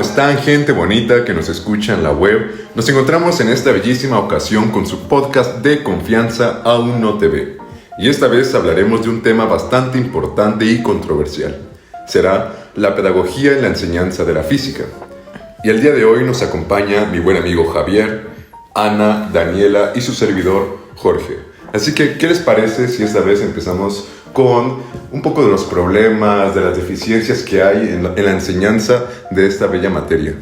están, gente bonita que nos escucha en la web? Nos encontramos en esta bellísima ocasión con su podcast de confianza Aún No Te Ve. Y esta vez hablaremos de un tema bastante importante y controversial. Será la pedagogía en la enseñanza de la física. Y el día de hoy nos acompaña mi buen amigo Javier, Ana, Daniela y su servidor Jorge. Así que, ¿qué les parece si esta vez empezamos con un poco de los problemas, de las deficiencias que hay en la enseñanza de esta bella materia?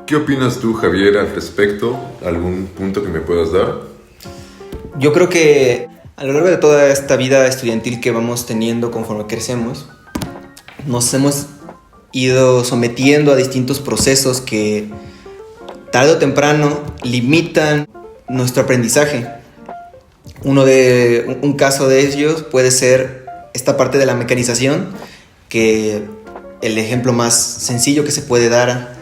¿Qué opinas tú, Javier, al respecto? ¿Algún punto que me puedas dar? Yo creo que a lo largo de toda esta vida estudiantil que vamos teniendo conforme crecemos, nos hemos ido sometiendo a distintos procesos que tarde o temprano limitan nuestro aprendizaje. Un caso de ellos puede ser esta parte de la mecanización, que el ejemplo más sencillo que se puede dar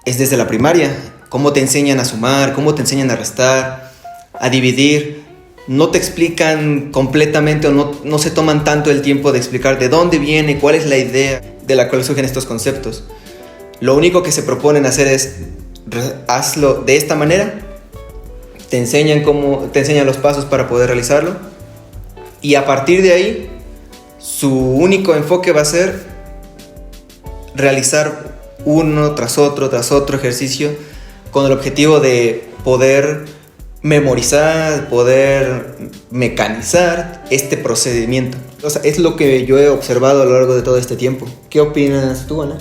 es desde la primaria. Cómo te enseñan a sumar, cómo te enseñan a restar, a dividir. No te explican completamente o no se toman tanto el tiempo de explicar de dónde viene, cuál es la idea de la cual surgen estos conceptos. Lo único que se proponen hacer es hazlo de esta manera. Te enseñan los pasos para poder realizarlo, y a partir de ahí su único enfoque va a ser realizar uno tras otro ejercicio con el objetivo de poder memorizar, poder mecanizar este procedimiento. O sea, es lo que yo he observado a lo largo de todo este tiempo. ¿Qué opinas tú, Ana?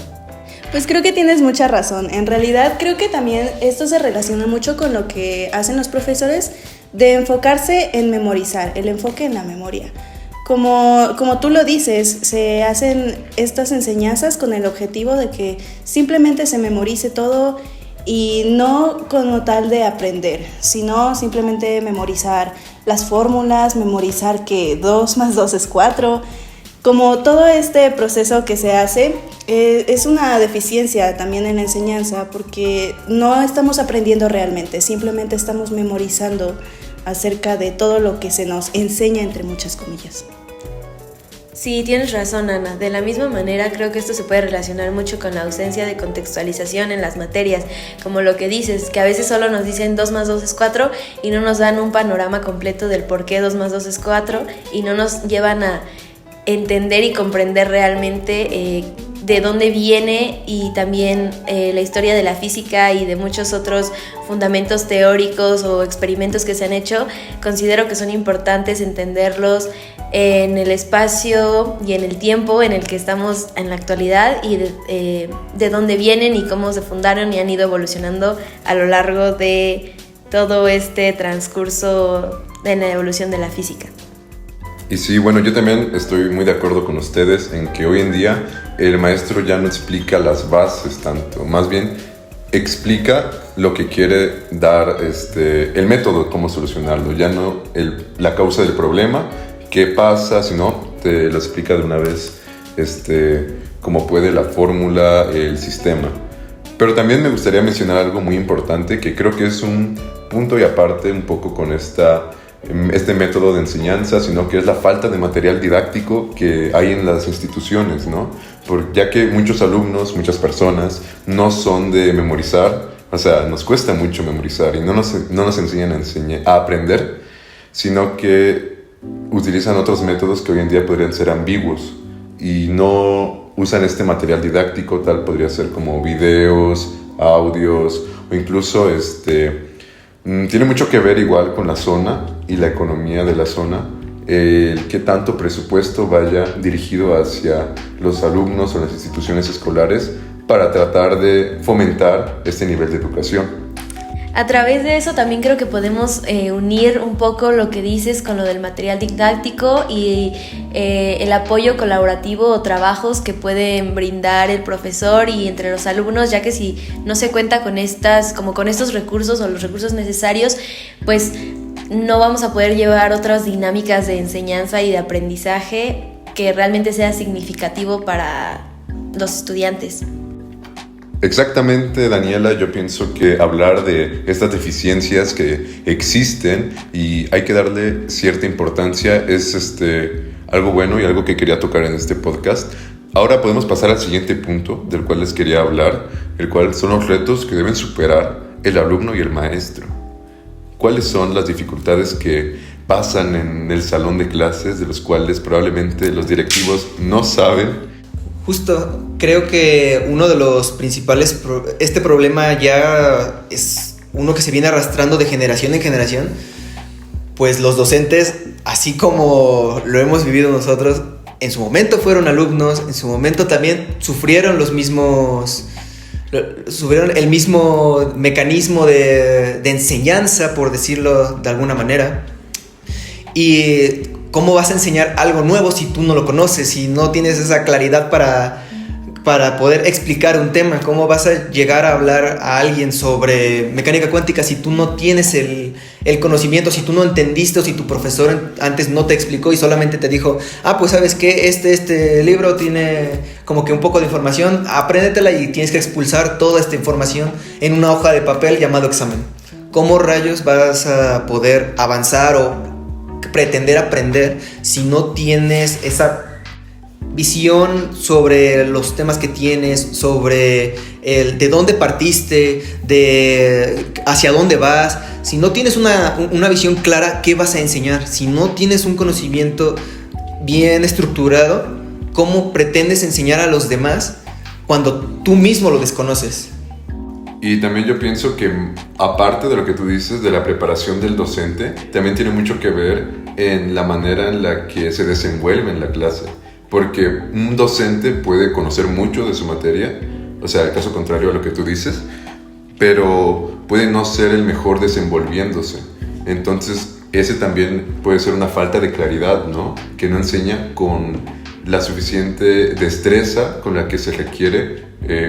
Pues creo que tienes mucha razón. En realidad creo que también esto se relaciona mucho con lo que hacen los profesores de enfocarse en memorizar, el enfoque en la memoria. Como tú lo dices, se hacen estas enseñanzas con el objetivo de que simplemente se memorice todo y no como tal de aprender, sino simplemente memorizar las fórmulas, memorizar que 2 más 2 es 4. Como todo este proceso que se hace es una deficiencia también en la enseñanza, porque no estamos aprendiendo realmente, simplemente estamos memorizando acerca de todo lo que se nos enseña, entre muchas comillas. Sí, tienes razón, Ana. De la misma manera, creo que esto se puede relacionar mucho con la ausencia de contextualización en las materias, como lo que dices, que a veces solo nos dicen 2 más 2 es 4 y no nos dan un panorama completo del por qué 2 más 2 es 4 y no nos llevan a entender y comprender realmente de dónde viene, y también la historia de la física y de muchos otros fundamentos teóricos o experimentos que se han hecho. Considero que son importantes entenderlos en el espacio y en el tiempo en el que estamos en la actualidad, y de dónde vienen y cómo se fundaron y han ido evolucionando a lo largo de todo este transcurso de la evolución de la física. Y sí, bueno, yo también estoy muy de acuerdo con ustedes en que hoy en día el maestro ya no explica las bases tanto, más bien explica lo que quiere dar, el método, cómo solucionarlo, ya no la causa del problema, qué pasa, sino te lo explica de una vez, cómo puede, la fórmula, el sistema. Pero también me gustaría mencionar algo muy importante que creo que es un punto y aparte un poco con este método de enseñanza, sino que es la falta de material didáctico que hay en las instituciones, ¿no? Ya que muchos alumnos, muchas personas no son de memorizar, o sea, nos cuesta mucho memorizar y no nos enseñan a aprender, sino que utilizan otros métodos que hoy en día podrían ser ambiguos y no usan este material didáctico, tal podría ser como videos, audios o incluso tiene mucho que ver igual con la zona y la economía de la zona, el qué tanto presupuesto vaya dirigido hacia los alumnos o las instituciones escolares para tratar de fomentar este nivel de educación. A través de eso también creo que podemos unir un poco lo que dices con lo del material didáctico y el apoyo colaborativo o trabajos que pueden brindar el profesor y entre los alumnos, ya que si no se cuenta con estos recursos o los recursos necesarios, pues no vamos a poder llevar otras dinámicas de enseñanza y de aprendizaje que realmente sea significativo para los estudiantes. Exactamente, Daniela, yo pienso que hablar de estas deficiencias que existen y hay que darle cierta importancia es algo bueno y algo que quería tocar en este podcast, Ahora podemos pasar al siguiente punto del cual les quería hablar, el cual son los retos que deben superar el alumno y el maestro. ¿Cuáles son las dificultades que pasan en el salón de clases, de los cuales probablemente los directivos no saben? Justo, creo que uno de los principales, este problema ya es uno que se viene arrastrando de generación en generación, pues los docentes, así como lo hemos vivido nosotros, en su momento fueron alumnos, en su momento también sufrieron el mismo mecanismo de enseñanza, por decirlo de alguna manera. Y ¿cómo vas a enseñar algo nuevo si tú no lo conoces, si no tienes esa claridad para poder explicar un tema? ¿Cómo vas a llegar a hablar a alguien sobre mecánica cuántica si tú no tienes el conocimiento, si tú no entendiste o si tu profesor antes no te explicó y solamente te dijo, pues sabes que este libro tiene como que un poco de información, apréndetela y tienes que expulsar toda esta información en una hoja de papel llamado examen? ¿Cómo rayos vas a poder avanzar o pretender aprender si no tienes esa visión sobre los temas que tienes, sobre de dónde partiste, de hacia dónde vas? Si no tienes una visión clara, ¿qué vas a enseñar? Si no tienes un conocimiento bien estructurado, ¿cómo pretendes enseñar a los demás cuando tú mismo lo desconoces? Y también yo pienso que, aparte de lo que tú dices de la preparación del docente, también tiene mucho que ver en la manera en la que se desenvuelve en la clase. Porque un docente puede conocer mucho de su materia, o sea, el caso contrario a lo que tú dices, pero puede no ser el mejor desenvolviéndose. Entonces, ese también puede ser una falta de claridad, ¿no? Que no enseña con la suficiente destreza con la que se requiere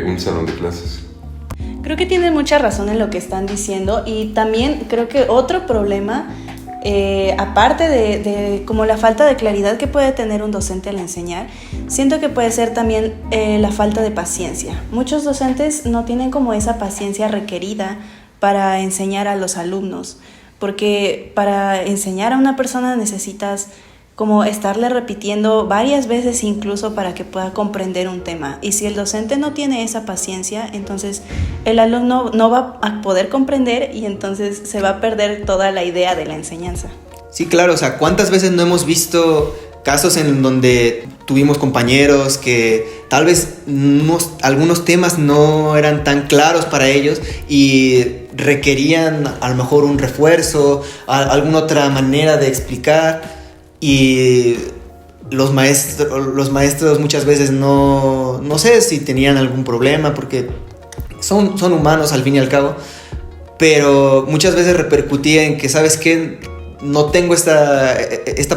un salón de clases. Creo que tienen mucha razón en lo que están diciendo, y también creo que otro problema, aparte de como la falta de claridad que puede tener un docente al enseñar, siento que puede ser también la falta de paciencia. Muchos docentes no tienen como esa paciencia requerida para enseñar a los alumnos, porque para enseñar a una persona necesitas como estarle repitiendo varias veces incluso para que pueda comprender un tema. Y si el docente no tiene esa paciencia, entonces el alumno no va a poder comprender y entonces se va a perder toda la idea de la enseñanza. Sí, claro, o sea, ¿cuántas veces no hemos visto casos en donde tuvimos compañeros que tal vez algunos temas no eran tan claros para ellos y requerían a lo mejor un refuerzo, alguna otra manera de explicar? Y los maestros muchas veces no sé si tenían algún problema, porque son humanos al fin y al cabo, pero muchas veces repercutía en que, ¿sabes qué? No tengo esta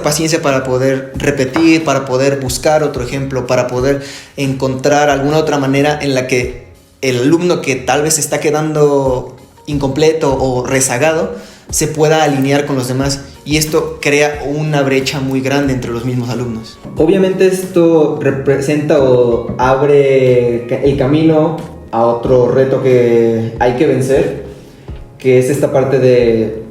paciencia para poder repetir, para poder buscar otro ejemplo, para poder encontrar alguna otra manera en la que el alumno que tal vez está quedando incompleto o rezagado se pueda alinear con los demás, y esto crea una brecha muy grande entre los mismos alumnos. Obviamente esto representa o abre el camino a otro reto que hay que vencer, que es esta parte de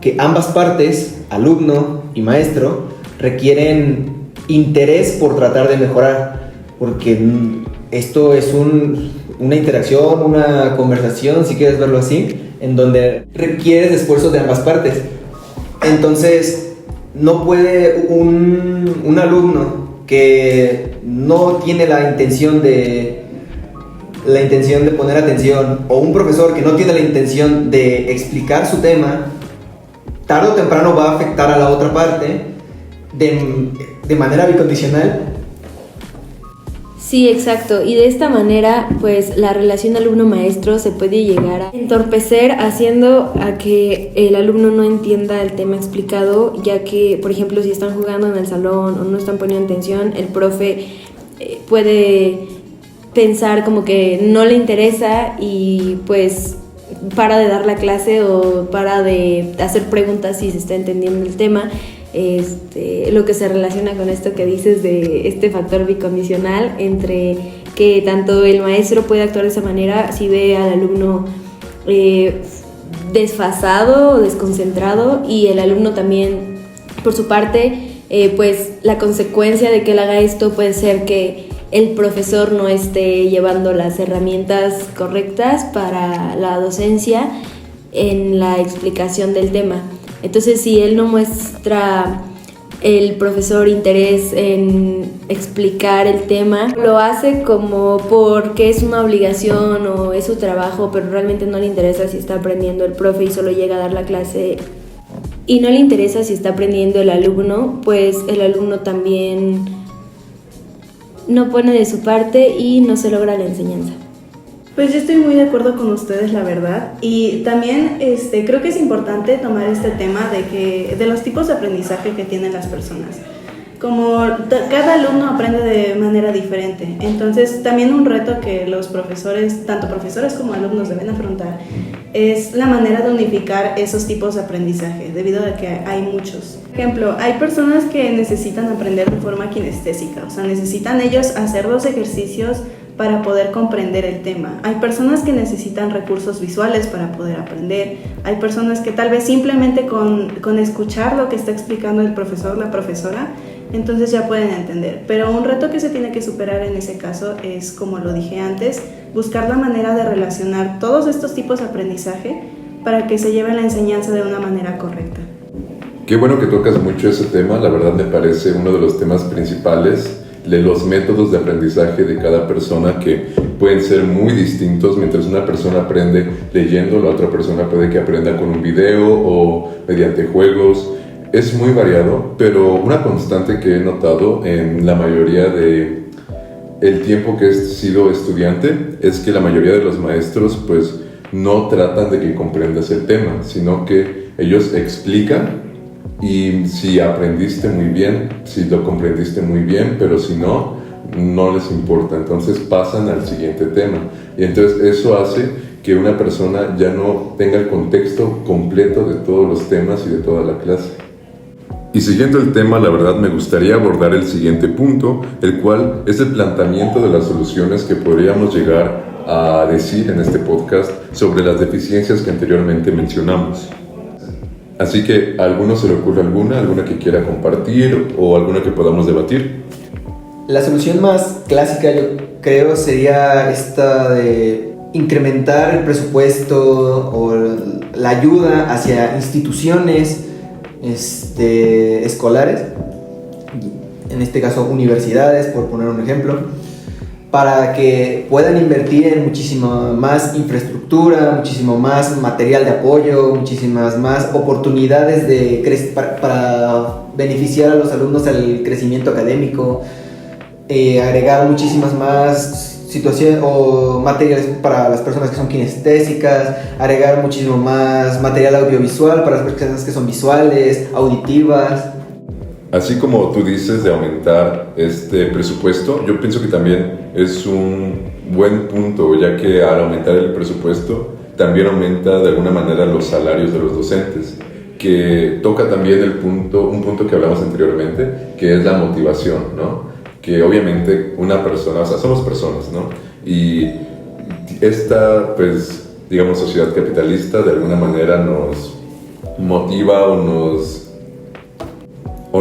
que ambas partes, alumno y maestro, requieren interés por tratar de mejorar, porque esto es una interacción, una conversación, si quieres verlo así, en donde requieres esfuerzos de ambas partes. Entonces, no puede un alumno que no tiene la intención de poner atención, o un profesor que no tiene la intención de explicar su tema, tarde o temprano va a afectar a la otra parte de manera bicondicional. Sí, exacto. Y de esta manera, pues la relación alumno-maestro se puede llegar a entorpecer, haciendo a que el alumno no entienda el tema explicado, ya que, por ejemplo, si están jugando en el salón o no están poniendo atención, el profe puede pensar como que no le interesa y pues para de dar la clase o para de hacer preguntas si se está entendiendo el tema. Lo que se relaciona con esto que dices de este factor bicondicional, entre que tanto el maestro puede actuar de esa manera si ve al alumno desfasado o desconcentrado, y el alumno también por su parte pues la consecuencia de que él haga esto puede ser que el profesor no esté llevando las herramientas correctas para la docencia en la explicación del tema. Entonces, si él no muestra el profesor interés en explicar el tema, lo hace como porque es una obligación o es su trabajo, pero realmente no le interesa si está aprendiendo el profe y solo llega a dar la clase, y no le interesa si está aprendiendo el alumno, pues el alumno también no pone de su parte y no se logra la enseñanza. Pues yo estoy muy de acuerdo con ustedes, la verdad, y también creo que es importante tomar este tema de los tipos de aprendizaje que tienen las personas. Como cada alumno aprende de manera diferente, entonces también un reto que los profesores, tanto profesores como alumnos, deben afrontar es la manera de unificar esos tipos de aprendizaje, debido a que hay muchos. Por ejemplo, hay personas que necesitan aprender de forma kinestésica, o sea, necesitan ellos hacer los ejercicios para poder comprender el tema. Hay personas que necesitan recursos visuales para poder aprender. Hay personas que tal vez simplemente con escuchar lo que está explicando el profesor o la profesora, entonces ya pueden entender. Pero un reto que se tiene que superar en ese caso es, como lo dije antes, buscar la manera de relacionar todos estos tipos de aprendizaje para que se lleve la enseñanza de una manera correcta. Qué bueno que tocas mucho ese tema, la verdad me parece uno de los temas principales de los métodos de aprendizaje de cada persona, que pueden ser muy distintos. Mientras una persona aprende leyendo, la otra persona puede que aprenda con un video o mediante juegos. Es muy variado, pero una constante que he notado en la mayoría de el tiempo que he sido estudiante es que la mayoría de los maestros pues no tratan de que comprendas el tema, sino que ellos explican. Y si aprendiste muy bien, si lo comprendiste muy bien, pero si no, no les importa. Entonces pasan al siguiente tema. Y entonces eso hace que una persona ya no tenga el contexto completo de todos los temas y de toda la clase. Y siguiendo el tema, la verdad me gustaría abordar el siguiente punto, el cual es el planteamiento de las soluciones que podríamos llegar a decir en este podcast sobre las deficiencias que anteriormente mencionamos. Así que, ¿a alguno se le ocurre alguna que quiera compartir o alguna que podamos debatir? La solución más clásica, yo creo, sería esta de incrementar el presupuesto o la ayuda hacia instituciones escolares, en este caso universidades, por poner un ejemplo, para que puedan invertir en muchísima más infraestructura, muchísimo más material de apoyo, muchísimas más oportunidades para beneficiar a los alumnos al crecimiento académico, agregar muchísimas más situaciones o materiales para las personas que son kinestésicas, agregar muchísimo más material audiovisual para las personas que son visuales, auditivas. Así como tú dices de aumentar este presupuesto, yo pienso que también es un buen punto, ya que al aumentar el presupuesto también aumenta de alguna manera los salarios de los docentes, que toca también un punto que hablamos anteriormente, que es la motivación, ¿no? Que obviamente una persona, o sea, somos personas, ¿no? Y esta, pues, digamos, sociedad capitalista de alguna manera nos motiva o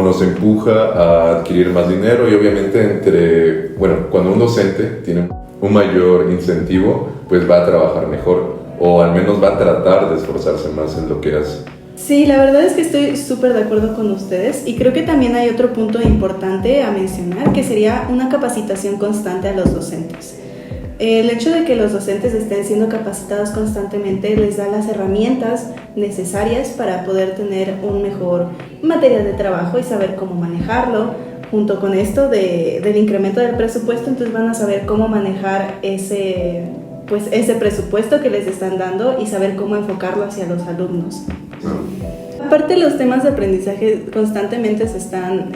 nos empuja a adquirir más dinero, y obviamente cuando un docente tiene un mayor incentivo, pues va a trabajar mejor, o al menos va a tratar de esforzarse más en lo que hace. Sí, la verdad es que estoy súper de acuerdo con ustedes, y creo que también hay otro punto importante a mencionar, que sería una capacitación constante a los docentes. El hecho de que los docentes estén siendo capacitados constantemente les da las herramientas necesarias para poder tener un mejor material de trabajo y saber cómo manejarlo. Junto con esto del incremento del presupuesto, entonces van a saber cómo manejar ese presupuesto que les están dando y saber cómo enfocarlo hacia los alumnos. Aparte, los temas de aprendizaje constantemente se están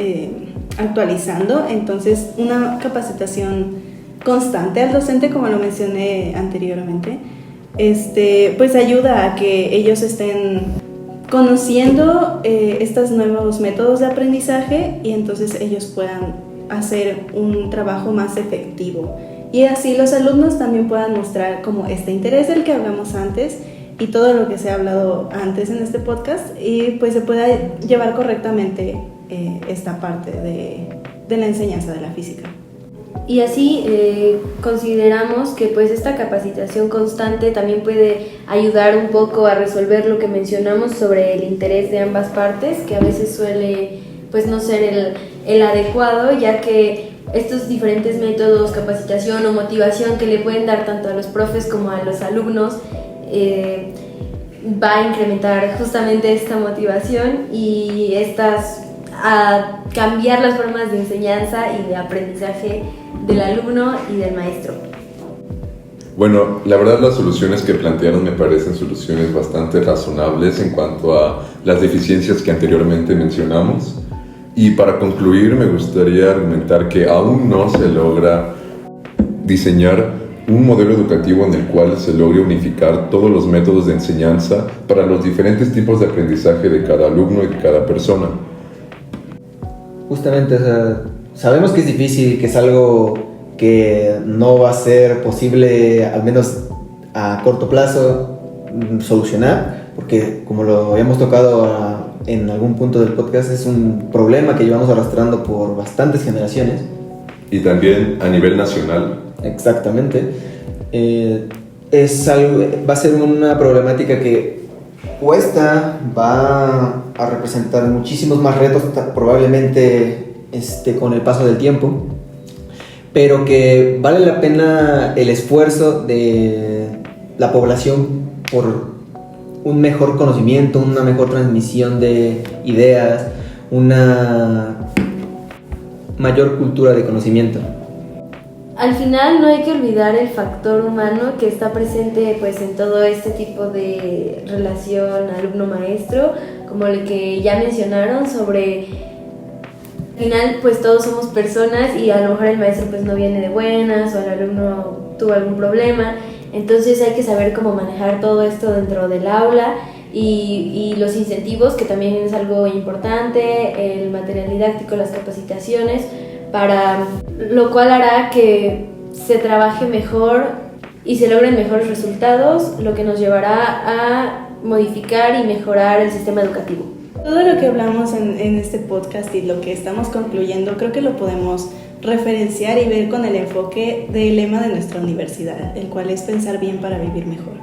actualizando, entonces una capacitación constante al docente, como lo mencioné anteriormente, pues ayuda a que ellos estén conociendo estos nuevos métodos de aprendizaje, y entonces ellos puedan hacer un trabajo más efectivo, y así los alumnos también puedan mostrar como este interés del que hablamos antes y todo lo que se ha hablado antes en este podcast, y pues se pueda llevar correctamente esta parte de la enseñanza de la física. Y así consideramos que pues esta capacitación constante también puede ayudar un poco a resolver lo que mencionamos sobre el interés de ambas partes, que a veces suele pues no ser el adecuado, ya que estos diferentes métodos, capacitación o motivación que le pueden dar tanto a los profes como a los alumnos va a incrementar justamente esta motivación y a cambiar las formas de enseñanza y de aprendizaje del alumno y del maestro. Bueno, la verdad las soluciones que plantearon me parecen soluciones bastante razonables en cuanto a las deficiencias que anteriormente mencionamos. Y para concluir me gustaría argumentar que aún no se logra diseñar un modelo educativo en el cual se logre unificar todos los métodos de enseñanza para los diferentes tipos de aprendizaje de cada alumno y de cada persona. Justamente, o sea, sabemos que es difícil, que es algo que no va a ser posible, al menos a corto plazo, solucionar, porque como lo habíamos tocado en algún punto del podcast, es un problema que llevamos arrastrando por bastantes generaciones. Y también a nivel nacional. Exactamente. Va a ser una problemática que va a representar muchísimos más retos, probablemente con el paso del tiempo, pero que vale la pena el esfuerzo de la población por un mejor conocimiento, una mejor transmisión de ideas, una mayor cultura de conocimiento. Al final no hay que olvidar el factor humano que está presente pues en todo este tipo de relación alumno-maestro, como el que ya mencionaron sobre al final pues todos somos personas y a lo mejor el maestro pues no viene de buenas o el alumno tuvo algún problema, entonces hay que saber cómo manejar todo esto dentro del aula y los incentivos, que también es algo importante, el material didáctico, las capacitaciones, para lo cual hará que se trabaje mejor y se logren mejores resultados, lo que nos llevará a modificar y mejorar el sistema educativo. Todo lo que hablamos en este podcast y lo que estamos concluyendo, creo que lo podemos referenciar y ver con el enfoque del lema de nuestra universidad, el cual es pensar bien para vivir mejor.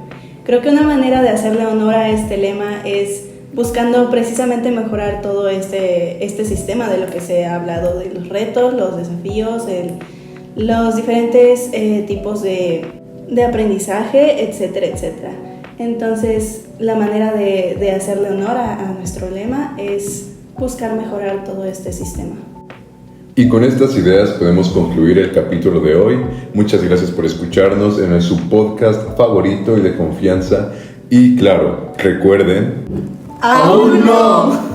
Creo que una manera de hacerle honor a este lema es buscando precisamente mejorar todo este sistema de lo que se ha hablado, de los retos, los desafíos, los diferentes tipos de aprendizaje, etcétera, etcétera. Entonces, la manera de hacerle honor a nuestro lema es buscar mejorar todo este sistema. Y con estas ideas podemos concluir el capítulo de hoy. Muchas gracias por escucharnos en su podcast favorito y de confianza. Y claro, recuerden... ¡Aún no!